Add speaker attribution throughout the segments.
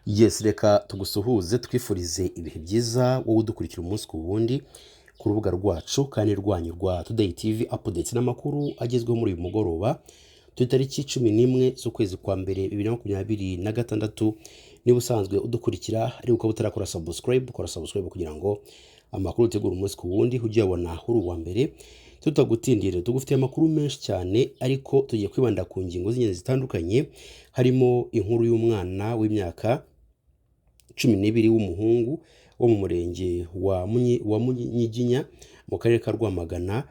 Speaker 1: Yes, reka tugusuhuze twifurize ibihe byiza wowe udukurikira umunsi ku wundi ku rubuga rwacu kandi rwanyu rwa Today TV updates n'amakuru agezweho muri uyu mugoroba tariki 11 z'ukwezi kwa mbere 2026. Niba usanzwe udukurikira ari ukaba utarakora subscribe, kora subscribe kugira ngo amakuru utegura umunsi ku wundi ujye ubona uri uwa mbere. Tutagutindira tugufitiye amakuru menshi cyane, ariko tugiye kwibanda ku ngingo z'ingenzi zitandukanye, harimo inkuru y'umwana w'imyaka 12 w'umuhungu wo mu murenge wa Munyiginya mu karere ka Rwamagana.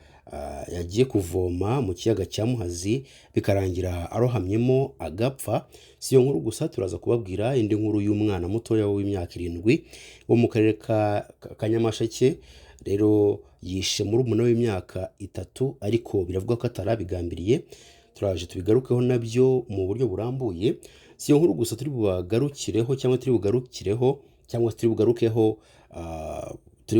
Speaker 1: Yagiye kuvoma mu kiyaga cya Muhazi bikarangira arohamyemo agapfa. Siyo nkuru gusa, turaza kubabwira indi nkuru y'umwana mutoya w'imyaka 7 wo mu karere ka Nyamasheke. Rero yishe muri umuna w'imyaka 3, ariko biravuga ko atarabigambiriye. Turaje tubigarukeho nabyo mu buryo burambuye. Siyo nkuru gusa turi bubagarukireho cyangwa turi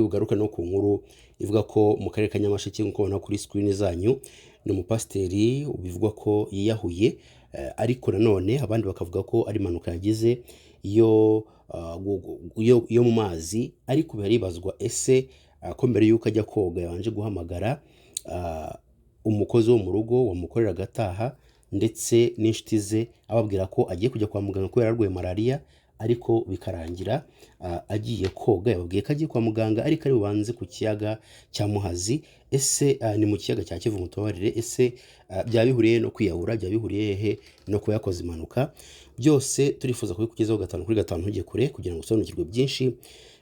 Speaker 1: bugaruke no ku nkuru ivuga ko mu karere ka Nyamasheke nk'uko ubona kuri screen zanyu, ni umupasiteri bivugwa ko yiyahuye, ariko nanone abandi bakavuga ko ari impanuka yagize yo mu mazi. Ariko biharibazwa ese ko mbere yuko ajya koga yabanje guhamagara umukozi wo mu rugo wamukorera agataha ndetse n'inshuti ze ababwira ko agiye kujya kwa muganga kubera arwaye malaria, ariko bikarangira agiye koga. Yababwiye ko agiye kwa muganga ariko ari bubanze ku kiyaga cya Muhazi. Ese ni mu kiyaga cya Kivu mutobarire, ese byabihuriye no kwiyahura, byabihuriye he no kuba yakoze impanuka? Byose turifuza kubikugezaho 5 kuri 5 ntujye kure kugira ngo usobanukirwe byinshi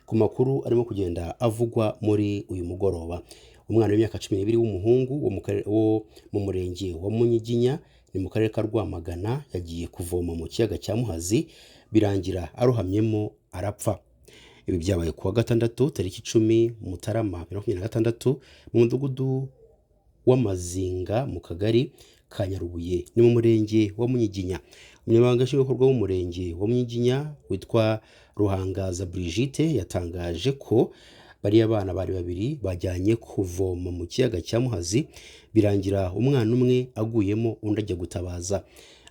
Speaker 1: ku makuru arimo kugenda avugwa muri uyu mugoroba. Umwana w'imyaka 12 w'umuhungu wo mu murenge wa Munyiginya ni mu karere ka Rwamagana yagiye kuvoma mu kiyaga cya Muhazi birangira arohamyemo arapfa. Ibi byabaye kuwa gatandatu tariki 10 Mutarama 2026 mu mudugudu w'Amazinga mu kagari ka Nyarubuye ni mu murenge wa Munyiginya. Umunyamabanga nshingwabikorwa w'umurenge wa Munyiginya witwa Ruhangaza Brigitte yatangaje ko bariya bana bari babiri bajyanye kuvoma mu kiyaga cya Muhazi birangira umwana umwe aguyemo undi ajya gutabaza.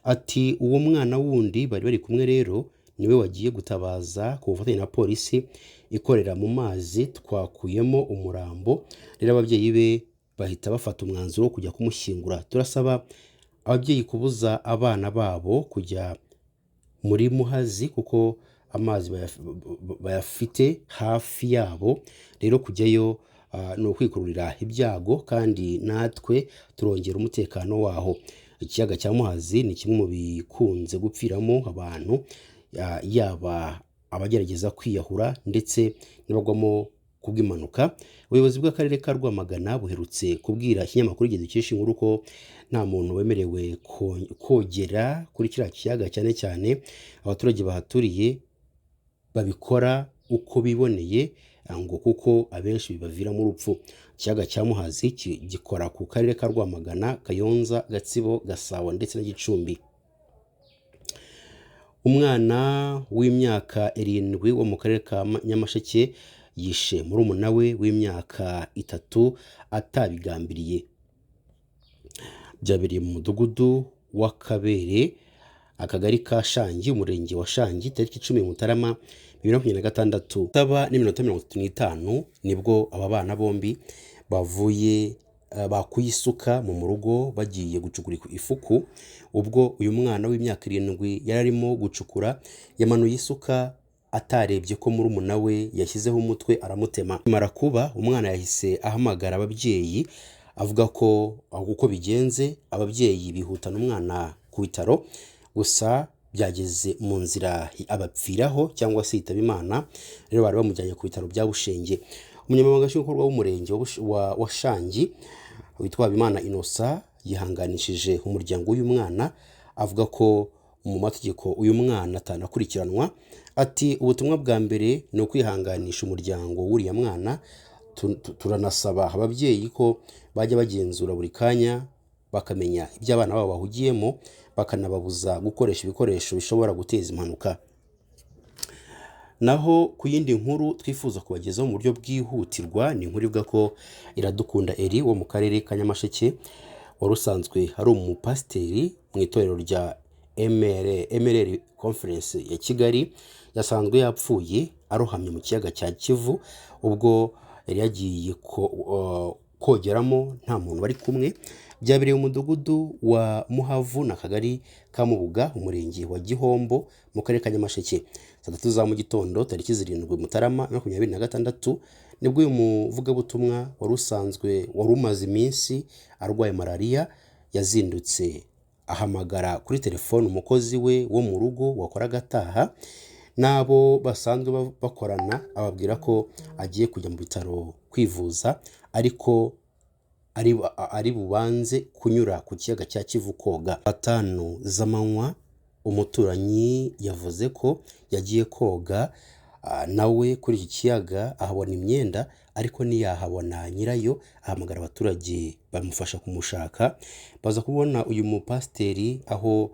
Speaker 1: Ati uwo mwana wundi bari bari kumwe rero niwe wagiye gutabaza ku bufatanye na polisi ikorera mu mazi, twakuyemo umurambo. Rero ababyeyi be bahita bafata umwanzuro wo kujya kumushyingura. Turasaba ababyeyi kubuza abana babo kujya muri Muhazi kuko amazi bayafite hafi yabo. Rero kujyayo ni ukwikururira ibyago, kandi natwe turongera umutekano waho. Ikiyaga cya Muhazi ni kimwe mu bikunze gupfiramo abantu, yaba abagerageza kwiyahura ndetse n'abagwamo kubw'impanuka. Ubuyobozi bw'akarere ka Rwamagana buherutse kubwira ikinyamakuru Igihe dukesha inkuru ko nta muntu wemerewe kogera kuri kiriya kiyaga, cyane cyane abaturage bahaturiye babikora uko biboneye ngo kuko abenshi bibaviramo urupfu. Ikiyaga cya Muhazi gikora ku karere ka Rwamagana, Kayonza, Gatsibo, Gasabo ndetse na Gicumbi. Umwana w'imyaka 7 wo mu karere ka Nyamasheke yishe muri umuna we w'imyaka 3 atabigambiriye. Byabereye mu mudugudu wa Kabere, akagari ka Shangi, umurenge wa Shangi, tariki 10 Mutarama 2026 7:35 nibwo aba bana bombi bavuye bakuye isuka mu rugo bagiye gucukura ifuku. Ubwo uyu mwana w'imyaka 7 yararimo gucukura yamanuye isuka atarebye ko muri umuna we yashyizeho umutwe aramutema. Mara kuba umwana yahise ahamagara ababyeyi avuga ko uko bigenze ababyeyi bihutana umwana ku bitaro, gusa byageze mu nzira abapfiraho cyangwa se yitaba Imana. Rero bari bamujyanye ku bitaro bya Bushenge. Umunyamabanga nshingwabikorwa w'umurenge wa Shangi witwa Habimana Innocent yihanganishije umuryango w'uyu mwana, avuga ko mu mategeko uyu mwana atanakurikiranwa. Ati ubutumwa bwa mbere ni ukwihanganisha umuryango w'uriya mwana. Turanasaba ababyeyi ko bajya bagenzura buri kanya bakamenya ibyo abana babo bahugiyemo, bakanababuza gukoresha ibikoresho bishobora guteza impanuka. Naho ku yindi nkuru twifuza kubagezaho mu buryo bwihutirwa ni inkuru ivuga ko Iradukunda Eri wo mu karere ka Nyamasheke wari usanzwe ari umupasiteri mu itorero rya MRL Conference ya Kigali yasanzwe yapfuye arohamye mu kiyaga cya Kivu ubwo yari yagiye kogeramo nta muntu bari kumwe. Byabereye mu mudugudu wa Muhavu n'akagari ka Mubuga umurenge wa Gihombo mu karere ka Nyamasheke. Saa 3 za mu gitondo tariki 7 Mutarama 2026 nibwo uyu muvugabutumwa wari umaze iminsi arwaye malaria yazindutse ahamagara kuri telefone umukozi we wo mu rugo wakoraga ataha nabo basanzwe bakorana ababwira ko agiye kujya mu bitaro kwivuza ariko ari bubanze kunyura ku kiyaga cya Kivu koga. 5 z'amanywa umuturanyi yavuze ko yagiye koga nawe kuri iki kiyaga ahabona imyenda ariko ntiyahabona nyirayo, ahamagara abaturage bamufasha kumushaka. Baza kubona uyu mupasiteri aho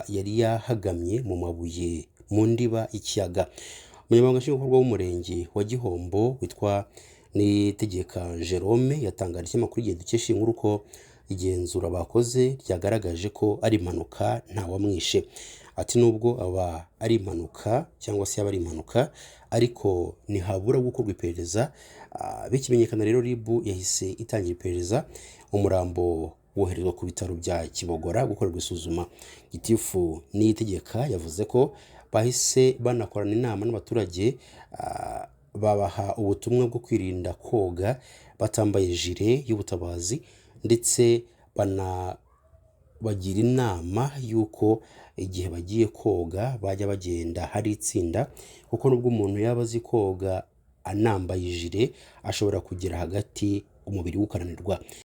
Speaker 1: yari yahagamye mu mabuye mu ndiba ikiyaga. Umunyamabanga nshingwabikorwa w'umurenge wa Gihombo witwa Niyitegeka Jerome yatangaje ikinyamakuru Igihe dukesha inkuru ko igenzura bakoze ryagaragaje ko ari impanuka nta wamwishe. Ati nubwo aba ari impanuka cyangwa se yaba ari impanuka ariko ntihabura gukorwa iperereza. Bikimenyekana rero RIB yahise itangira iperereza, umurambo woherezwa ku bitaro bya Kibogora gukorerwa isuzuma. Gitifu Niyitegeka yavuze ko bahise banakorana inama n'abaturage babaha ubutumwa bwo kwirinda koga batambaye jire y'ubutabazi ndetse bagira inama y'uko igihe bagiye koga bajya bagenda hari itsinda kuko nubwo umuntu yaba azi koga anambaye jire ashobora kugera hagati umubiri ukananirwa.